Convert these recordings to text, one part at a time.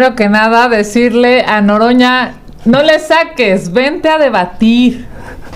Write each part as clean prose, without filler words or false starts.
Primero que nada, decirle a Noroña, no le saques, vente a debatir.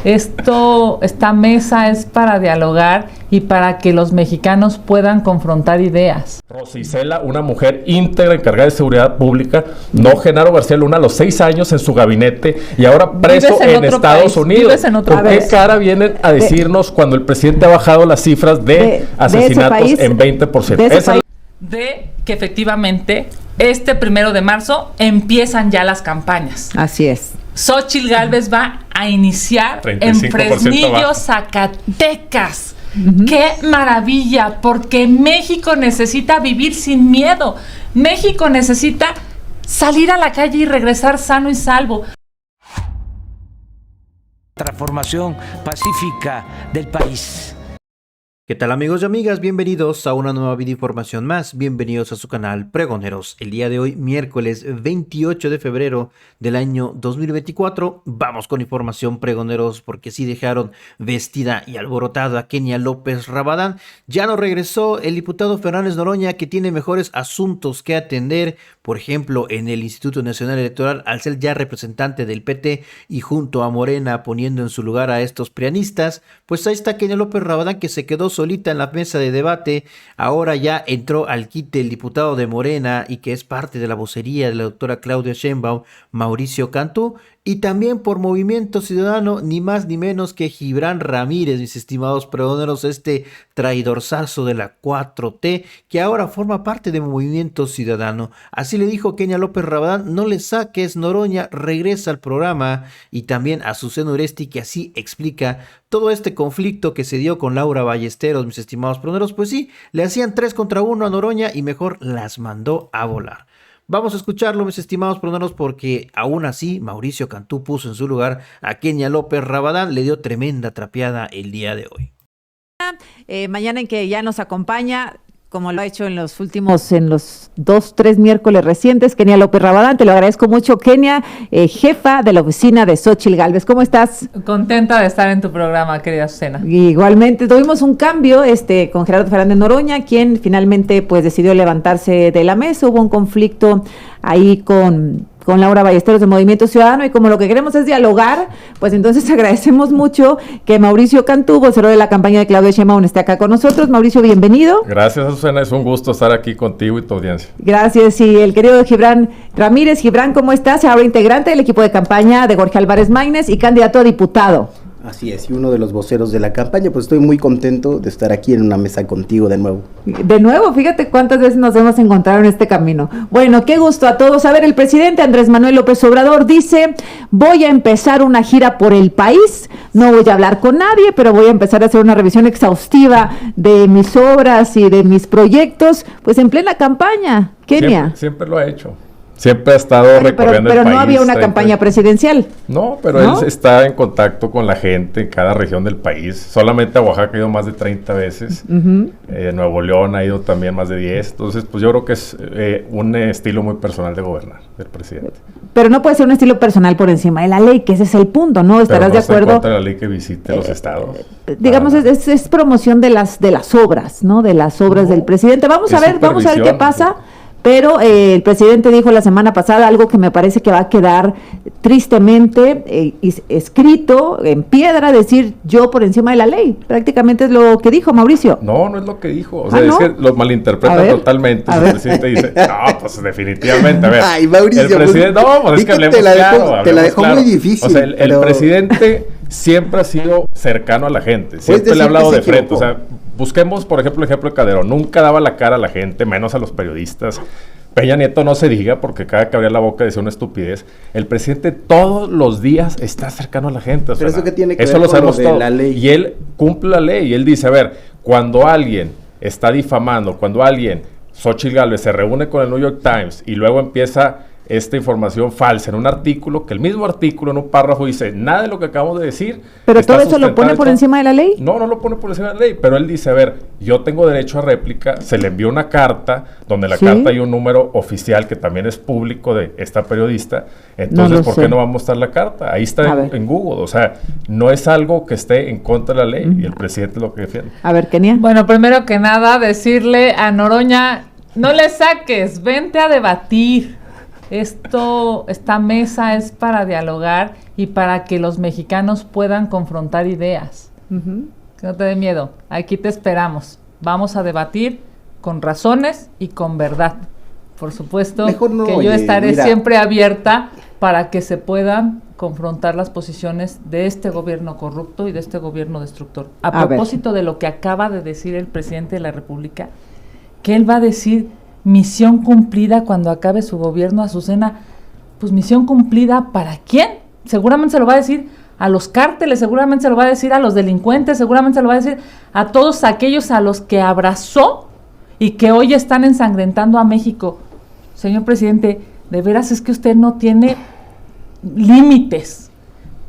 Esta mesa es para dialogar y para que los mexicanos puedan confrontar ideas. Rosa Isela, una mujer íntegra encargada de seguridad pública, no Genaro García Luna, a los 6 años en su gabinete y ahora preso en Estados Unidos. ¿Por qué cara vienen a decirnos cuando el presidente ha bajado las cifras de asesinatos en 20%? De que efectivamente este 1 de marzo empiezan ya las campañas. Así es. Xóchitl Gálvez va a iniciar en Fresnillo, Zacatecas. ¡Qué maravilla! Porque México necesita vivir sin miedo. México necesita salir a la calle y regresar sano y salvo. Transformación pacífica del país. ¿Qué tal, amigos y amigas? Bienvenidos a una nueva videoinformación más, bienvenidos a su canal Pregoneros. El día de hoy, miércoles 28 de febrero del año 2024, vamos con información, pregoneros, porque sí dejaron vestida y alborotada a Kenia López Rabadán. Ya no regresó el diputado Fernández Noroña, que tiene mejores asuntos que atender, por ejemplo, en el Instituto Nacional Electoral, al ser ya representante del PT y junto a Morena poniendo en su lugar a estos prianistas. Pues ahí está Kenia López Rabadán, que se quedó solita en la mesa de debate. Ahora ya entró al quite el diputado de Morena y que es parte de la vocería de la doctora Claudia Sheinbaum, Mauricio Cantú, y también por Movimiento Ciudadano, ni más ni menos que Gibran Ramírez, mis estimados pregoneros, este traidorzazo de la 4T, que ahora forma parte de Movimiento Ciudadano. Así le dijo Kenia López Rabadán: no le saques, Noroña, regresa al programa. Y también a Azucena Uresti, que así explica todo este conflicto que se dio con Laura Ballesteros, mis estimados pregoneros. Pues sí, le hacían 3 contra 1 a Noroña y mejor las mandó a volar. Vamos a escucharlo, mis estimados pregoneros, porque aún así Mauricio Cantú puso en su lugar a Kenia López Rabadán, le dio tremenda trapeada el día de hoy. Mañana en que ya nos acompaña, como lo ha hecho en los 2-3 miércoles recientes, Kenia López Rabadán. Te lo agradezco mucho, Kenia, jefa de la oficina de Xóchitl Gálvez. ¿Cómo estás? Contenta de estar en tu programa, querida Azucena. Igualmente, tuvimos un cambio con Gerardo Fernández Noroña, quien finalmente pues decidió levantarse de la mesa. Hubo un conflicto ahí con Laura Ballesteros de Movimiento Ciudadano, y como lo que queremos es dialogar, pues entonces agradecemos mucho que Mauricio Cantú, vocero de la campaña de Claudia Sheinbaum, esté acá con nosotros. Mauricio, bienvenido. Gracias, Azucena, es un gusto estar aquí contigo y tu audiencia. Gracias, y el querido Gibran Ramírez. Gibran, ¿cómo estás? Ahora integrante del equipo de campaña de Jorge Álvarez Maínez y candidato a diputado. Así es, y uno de los voceros de la campaña. Pues estoy muy contento de estar aquí en una mesa contigo de nuevo. De nuevo, fíjate cuántas veces nos hemos encontrado en este camino. Bueno, qué gusto a todos. A ver, el presidente Andrés Manuel López Obrador dice: voy a empezar una gira por el país, no voy a hablar con nadie, pero voy a empezar a hacer una revisión exhaustiva de mis obras y de mis proyectos, pues en plena campaña. Kenia. Siempre lo ha hecho. Siempre ha estado recorriendo el país. Pero no había una campaña presidencial. No, pero él está en contacto con la gente en cada región del país. Solamente a Oaxaca ha ido más de 30 veces. Nuevo León ha ido también más de 10. Entonces, pues yo creo que es un estilo muy personal de gobernar del presidente. Pero no puede ser un estilo personal por encima de la ley, que ese es el punto, ¿no? ¿Estarás de acuerdo? En contra de la ley que visite los estados. Digamos, es promoción de las obras, ¿no? De las obras del presidente. Vamos a ver qué pasa. Pero el presidente dijo la semana pasada algo que me parece que va a quedar tristemente escrito en piedra: decir yo por encima de la ley. Prácticamente es lo que dijo Mauricio. No es lo que dijo. O sea, es que lo malinterpretan totalmente. El presidente dice, no, pues definitivamente. A ver, ay, Mauricio, el presidente, pues es que hablemos claro. Te la dejó muy difícil. O sea, el presidente siempre ha sido cercano a la gente. Siempre le ha hablado de frente. O sea, busquemos, por ejemplo, el ejemplo de Calderón. Nunca daba la cara a la gente, menos a los periodistas. Peña Nieto no se diga, porque cada que abría la boca decía una estupidez. El presidente todos los días está cercano a la gente. O sea, pero eso que tiene que eso ver lo con lo sabemos de la ley. Y él cumple la ley. Y él dice, a ver, cuando alguien está difamando, cuando alguien, Xóchitl Gálvez, se reúne con el New York Times y luego empieza esta información falsa en un artículo, que el mismo artículo en un párrafo dice nada de lo que acabamos de decir. ¿Pero todo eso lo pone por encima de la ley? No lo pone por encima de la ley, pero él dice, a ver, yo tengo derecho a réplica. Se le envió una carta, donde en la carta hay un número oficial que también es público de esta periodista. Entonces, ¿por qué no va a mostrar la carta? Ahí está en Google. O sea, no es algo que esté en contra de la ley, y el presidente es lo que defiende. A ver, Kenia. Bueno, primero que nada, decirle a Noroña, no le saques, vente a debatir. esta mesa es para dialogar y para que los mexicanos puedan confrontar ideas. Que no te dé miedo, aquí te esperamos. Vamos a debatir con razones y con verdad. Por supuesto no, que yo estaré siempre abierta para que se puedan confrontar las posiciones de este gobierno corrupto y de este gobierno destructor. A propósito de lo que acaba de decir el presidente de la República, que él va a decir misión cumplida cuando acabe su gobierno, Azucena, pues misión cumplida ¿para quién? Seguramente se lo va a decir a los cárteles, seguramente se lo va a decir a los delincuentes, seguramente se lo va a decir a todos aquellos a los que abrazó y que hoy están ensangrentando a México. Señor presidente, de veras es que usted no tiene límites.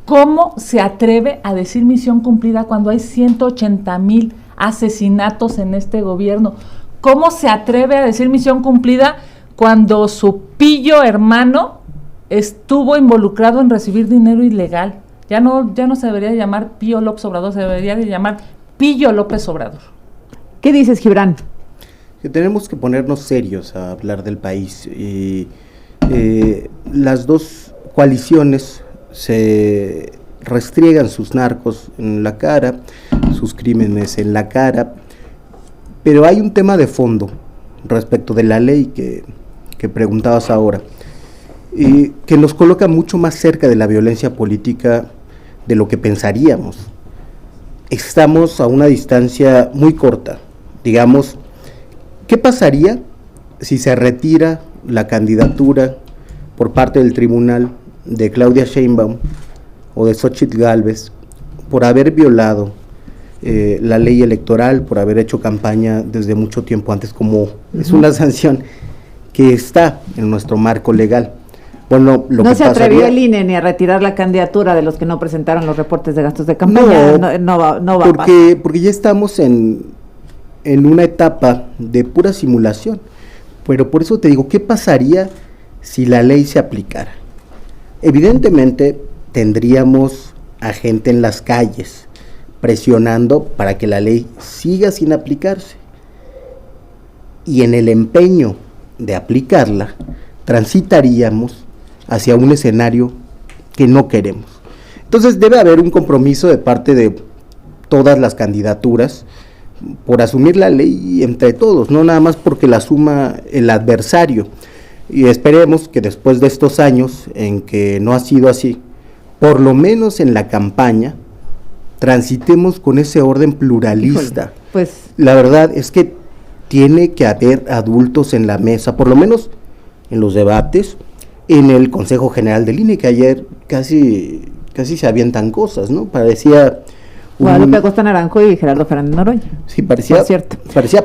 ¿Cómo se atreve a decir misión cumplida cuando hay 180,000 asesinatos en este gobierno? ¿Cómo se atreve a decir misión cumplida cuando su pillo hermano estuvo involucrado en recibir dinero ilegal? Ya no se debería llamar Pío López Obrador, se debería de llamar Pillo López Obrador. ¿Qué dices, Gibran? Que tenemos que ponernos serios a hablar del país. Las dos coaliciones se restriegan sus narcos en la cara, sus crímenes en la cara, pero hay un tema de fondo respecto de la ley que preguntabas ahora, que nos coloca mucho más cerca de la violencia política de lo que pensaríamos. Estamos a una distancia muy corta, digamos. ¿Qué pasaría si se retira la candidatura por parte del tribunal de Claudia Sheinbaum o de Xóchitl Gálvez por haber violado la ley electoral, por haber hecho campaña desde mucho tiempo antes, como es una sanción que está en nuestro marco legal? Bueno, no se atrevió el INE ni a retirar la candidatura de los que no presentaron los reportes de gastos de campaña. No va a pasar. Porque ya estamos en una etapa de pura simulación. Pero por eso te digo, ¿qué pasaría si la ley se aplicara? Evidentemente tendríamos a gente en las calles presionando para que la ley siga sin aplicarse. Y en el empeño de aplicarla, transitaríamos hacia un escenario que no queremos. Entonces debe haber un compromiso de parte de todas las candidaturas por asumir la ley entre todos, no nada más porque la asuma el adversario. Y esperemos que después de estos años en que no ha sido así, por lo menos en la campaña, transitemos con ese orden pluralista. Pues la verdad es que tiene que haber adultos en la mesa, por lo menos en los debates, en el Consejo General del INE, que ayer casi se avientan cosas, ¿no? Parecía Guadalupe Acosta Naranjo y Gerardo Fernández Noroña. Sí, parecía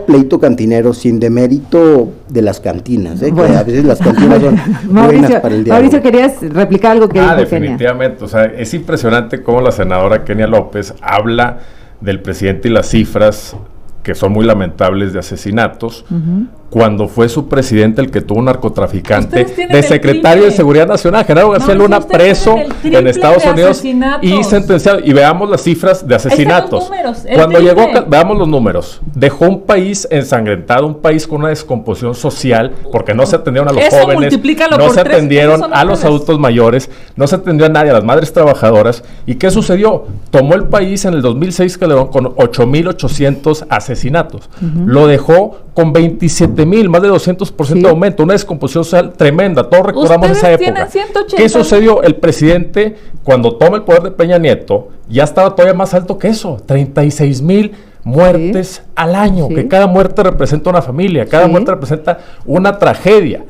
pleito cantinero sin demérito de las cantinas, bueno. Que a veces las cantinas son buenas para el diálogo. Mauricio, querías replicar algo que dijo definitivamente, Kenia. O sea, es impresionante cómo la senadora Kenia López habla del presidente y las cifras que son muy lamentables de asesinatos, cuando fue su presidente el que tuvo un narcotraficante de secretario de Seguridad Nacional, Genaro García Luna, preso en Estados Unidos y sentenciado. Y veamos las cifras de asesinatos. Cuando llegó, veamos los números. Dejó un país ensangrentado, un país con una descomposición social, porque no se atendieron a los jóvenes, no se atendieron a los adultos mayores, no se atendió a nadie, a las madres trabajadoras. ¿Y qué sucedió? Tomó el país en el 2006 Calderón con 8,800 asesinatos. Lo dejó con 27,000, más de 200% de aumento, una descomposición social tremenda. Todos recordamos esa época. ¿Qué sucedió? El presidente, cuando toma el poder de Peña Nieto, ya estaba todavía más alto que eso, 36,000 muertes al año, que cada muerte representa una familia, cada muerte representa una tragedia.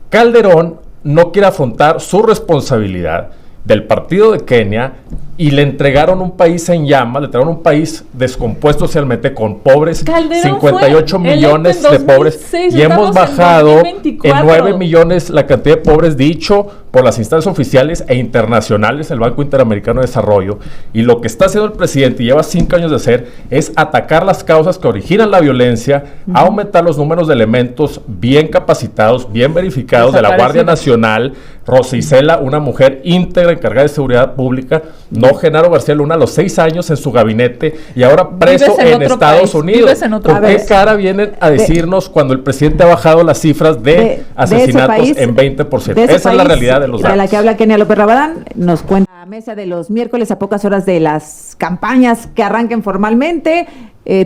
Calderón no quiere afrontar su responsabilidad del partido de Kenia y le entregaron un país en llamas, le entregaron un país descompuesto socialmente con pobres, Calderón 58 millones de pobres, y hemos bajado en 9 millones la cantidad de pobres, dicho por las instancias oficiales e internacionales, el Banco Interamericano de Desarrollo. Y lo que está haciendo el presidente, y lleva 5 años de hacer, es atacar las causas que originan la violencia, aumentar los números de elementos bien capacitados, bien verificados de la Guardia Nacional. Rosa Isela, una mujer íntegra, encargada de seguridad pública, no ejecutó Genaro García Luna a los 6 años en su gabinete y ahora preso en Estados Unidos. ¿Con qué cara vienen a decirnos cuando el presidente ha bajado las cifras de asesinatos en 20%? Esa es la realidad de los datos. De la que habla Kenia López Rabadán, nos cuenta la mesa de los miércoles a pocas horas de las campañas que arranquen formalmente.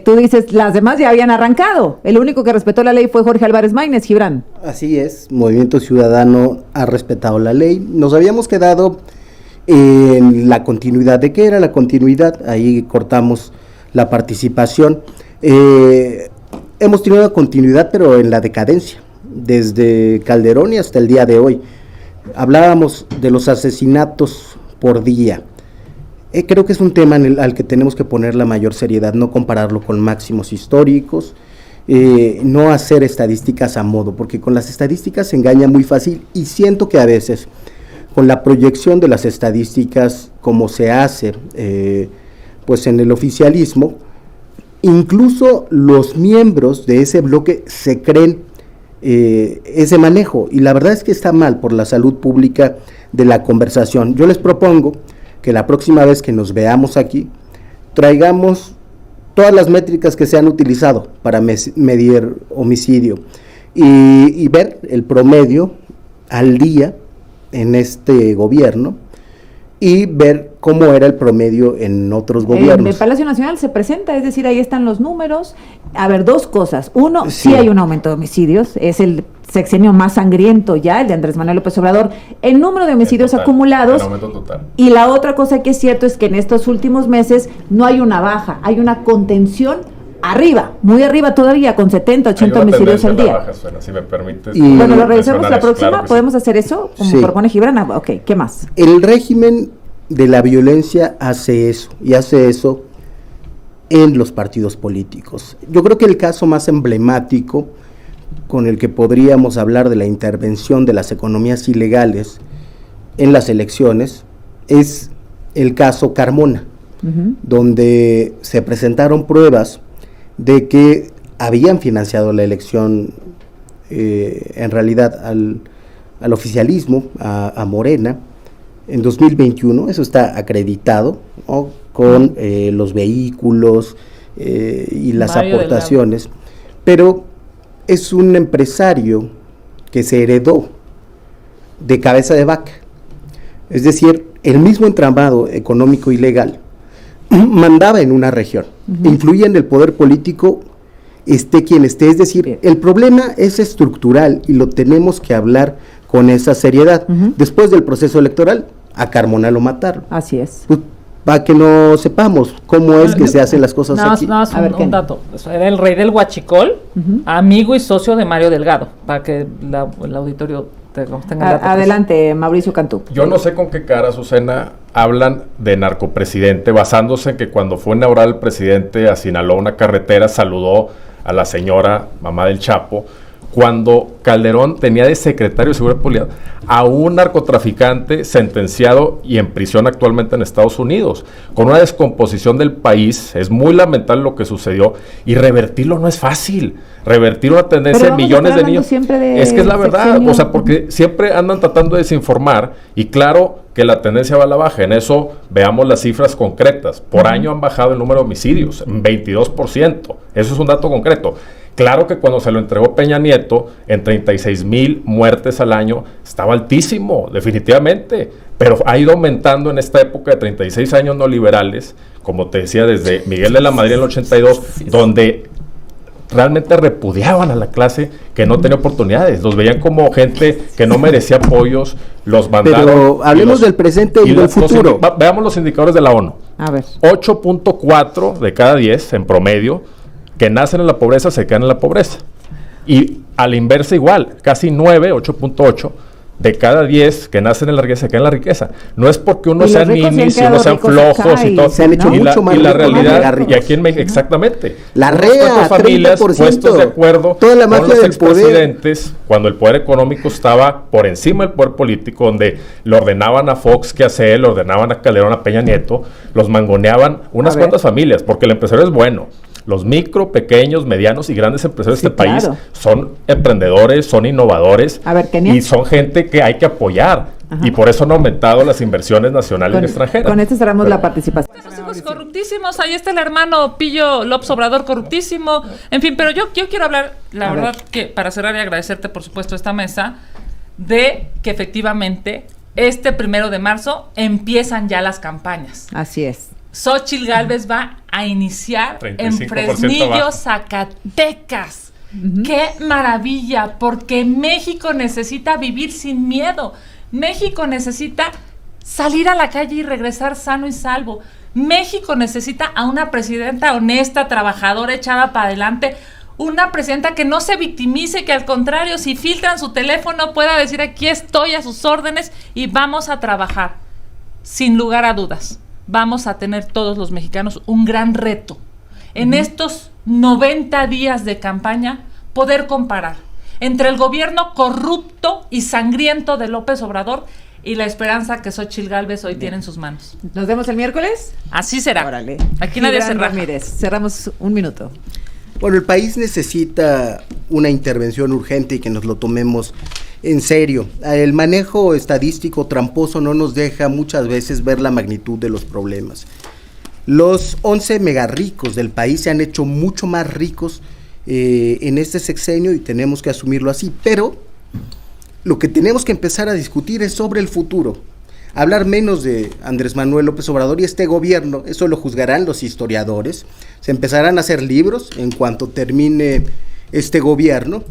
Tú dices, las demás ya habían arrancado. El único que respetó la ley fue Jorge Álvarez Maínez, Gibran. Así es, Movimiento Ciudadano ha respetado la ley. Nos habíamos quedado en la continuidad. ¿De qué era la continuidad? Ahí cortamos la participación. Hemos tenido una continuidad, pero en la decadencia, desde Calderón y hasta el día de hoy. Hablábamos de los asesinatos por día. Creo que es un tema al que tenemos que poner la mayor seriedad, no compararlo con máximos históricos, no hacer estadísticas a modo, porque con las estadísticas se engaña muy fácil, y siento que a veces con la proyección de las estadísticas como se hace pues en el oficialismo, incluso los miembros de ese bloque se creen ese manejo, y la verdad es que está mal por la salud pública de la conversación. Yo les propongo que la próxima vez que nos veamos aquí, traigamos todas las métricas que se han utilizado para medir homicidio y ver el promedio al día en este gobierno y ver cómo era el promedio en otros gobiernos. En el Palacio Nacional se presenta, es decir, ahí están los números. A ver, dos cosas. Uno, sí hay un aumento de homicidios, es el sexenio más sangriento ya, el de Andrés Manuel López Obrador, el número de homicidios acumulados. Y la otra cosa que es cierto es que en estos últimos meses no hay una baja, hay una contención arriba, muy arriba todavía, con 70, 80 homicidios al día. Baja, Suena, si me permites, y bueno, lo revisamos la próxima, claro ¿podemos hacer eso? Como propone Gibran. Ok, ¿qué más? El régimen de la violencia hace eso, y hace eso en los partidos políticos. Yo creo que el caso más emblemático con el que podríamos hablar de la intervención de las economías ilegales en las elecciones es el caso Carmona, donde se presentaron pruebas de que habían financiado la elección en realidad al oficialismo, a Morena, en 2021, eso está acreditado, ¿no? Con los vehículos y las aportaciones, pero es un empresario que se heredó de cabeza de vaca, es decir, el mismo entramado económico ilegal mandaba en una región, influía en el poder político, esté quien esté, es decir, el problema es estructural y lo tenemos que hablar con esa seriedad. Después del proceso electoral, a Carmona lo mataron. Así es. Pues, para que no sepamos cómo es que se hacen las cosas aquí. Un dato. Era el rey del huachicol, amigo y socio de Mario Delgado, para que el auditorio tenga el dato. Adelante, Mauricio Cantú. Yo no sé con qué cara, Azucena, hablan de narcopresidente, basándose en que cuando fue inaugurado el presidente a Sinaloa, una carretera, saludó a la señora, mamá del Chapo, cuando Calderón tenía de secretario de Seguridad Pública a un narcotraficante sentenciado y en prisión actualmente en Estados Unidos, con una descomposición del país. Es muy lamentable lo que sucedió, y revertirlo no es fácil. Revertir una tendencia de millones de niños, es que es la verdad, o sea, porque siempre andan tratando de desinformar, y claro que la tendencia va a la baja. En eso veamos las cifras concretas. Por año han bajado el número de homicidios en 22%, eso es un dato concreto. Claro que cuando se lo entregó Peña Nieto, en 36,000 muertes al año, estaba altísimo, definitivamente, pero ha ido aumentando en esta época de 36 años neoliberales, como te decía, desde Miguel de la Madrid en el 82, donde realmente repudiaban a la clase que no tenía oportunidades, los veían como gente que no merecía apoyos, los mandaron. Pero hablemos del presente y del futuro. Veamos los indicadores de la ONU. A ver. 8.4 de cada 10 en promedio que nacen en la pobreza se quedan en la pobreza. Y a la inversa igual, casi 9, 8.8 de cada 10 que nacen en la riqueza se quedan en la riqueza. No es porque uno sea ninis y uno sean flojos y todo. Se han hecho mucho más y la realidad, y aquí en México, exactamente. La REA, familias 30%, puestos de acuerdo toda la mafia con los del expresidentes, cuando el poder económico estaba por encima del poder político, donde le ordenaban a Fox qué hacer, le ordenaban a Calderón, a Peña Nieto, los mangoneaban unas cuantas familias, porque el empresario es bueno. Los micro, pequeños, medianos y grandes empresarios de este país son emprendedores, son innovadores, y son gente que hay que apoyar. Ajá. Y por eso han aumentado las inversiones nacionales y extranjeras. Con esto cerramos la participación. Los hijos corruptísimos, ahí está el hermano Pillo López Obrador corruptísimo, en fin, pero yo quiero hablar, la verdad, que para cerrar y agradecerte, por supuesto, esta mesa, de que efectivamente este 1 de marzo empiezan ya las campañas. Así es. Xóchitl Gálvez va a iniciar en Fresnillo, Zacatecas. ¡Qué maravilla! Porque México necesita vivir sin miedo. México necesita salir a la calle y regresar sano y salvo. México necesita a una presidenta honesta, trabajadora, echada para adelante. Una presidenta que no se victimice, que al contrario, si filtran su teléfono, pueda decir: aquí estoy a sus órdenes y vamos a trabajar. Sin lugar a dudas, vamos a tener todos los mexicanos un gran reto. En estos 90 días de campaña, poder comparar entre el gobierno corrupto y sangriento de López Obrador y la esperanza que Xóchitl Gálvez hoy tiene en sus manos. ¿Nos vemos el miércoles? Así será. Órale. Aquí nadie se raja. Ramírez, cerramos un minuto. Bueno, el país necesita una intervención urgente y que nos lo tomemos en serio. El manejo estadístico tramposo no nos deja muchas veces ver la magnitud de los problemas. Los 11 megarricos del país se han hecho mucho más ricos en este sexenio y tenemos que asumirlo así, pero lo que tenemos que empezar a discutir es sobre el futuro. Hablar menos de Andrés Manuel López Obrador y este gobierno, eso lo juzgarán los historiadores. Se empezarán a hacer libros en cuanto termine este gobierno,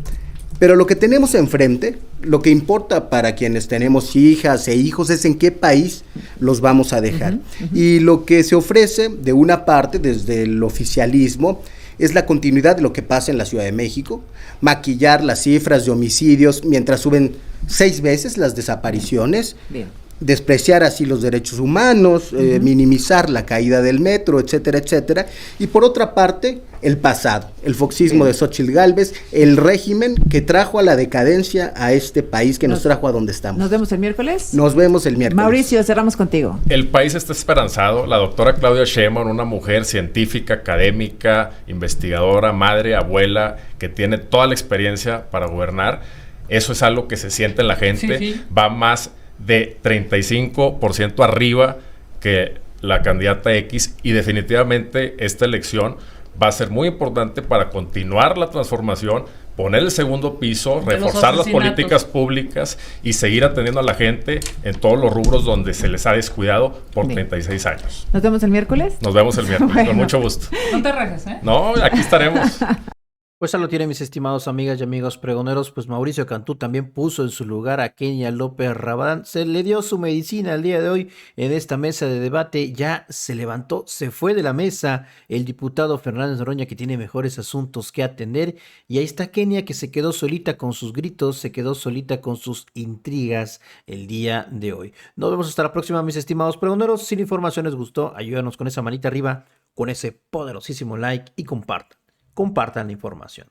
pero lo que tenemos enfrente, lo que importa para quienes tenemos hijas e hijos es en qué país los vamos a dejar. Y lo que se ofrece de una parte desde el oficialismo es la continuidad de lo que pasa en la Ciudad de México, maquillar las cifras de homicidios mientras suben 6 veces las desapariciones. Bien. Despreciar así los derechos humanos, minimizar la caída del metro, etcétera, etcétera. Y por otra parte, el pasado, el foxismo de Xóchitl Gálvez, el régimen que trajo a la decadencia a este país, que nos trajo a donde estamos. ¿Nos vemos el miércoles? Nos vemos el miércoles. Mauricio, cerramos contigo. El país está esperanzado. La doctora Claudia Sheinbaum, una mujer científica, académica, investigadora, madre, abuela, que tiene toda la experiencia para gobernar. Eso es algo que se siente en la gente. Sí. Va más de 35% arriba que la candidata X, y definitivamente esta elección va a ser muy importante para continuar la transformación, poner el segundo piso, reforzar las políticas públicas y seguir atendiendo a la gente en todos los rubros donde se les ha descuidado por 36 años. ¿Nos vemos el miércoles? Nos vemos el miércoles, bueno. Con mucho gusto. No te rajes, ¿eh? No, aquí estaremos. Pues ya lo tienen, mis estimados amigas y amigos pregoneros. Pues Mauricio Cantú también puso en su lugar a Kenia López Rabadán. Se le dio su medicina el día de hoy en esta mesa de debate. Ya se levantó, se fue de la mesa el diputado Fernández Noroña, que tiene mejores asuntos que atender. Y ahí está Kenia, que se quedó solita con sus gritos, se quedó solita con sus intrigas el día de hoy. Nos vemos hasta la próxima, mis estimados pregoneros. Si la información les gustó, ayúdanos con esa manita arriba, con ese poderosísimo like y compartan la información.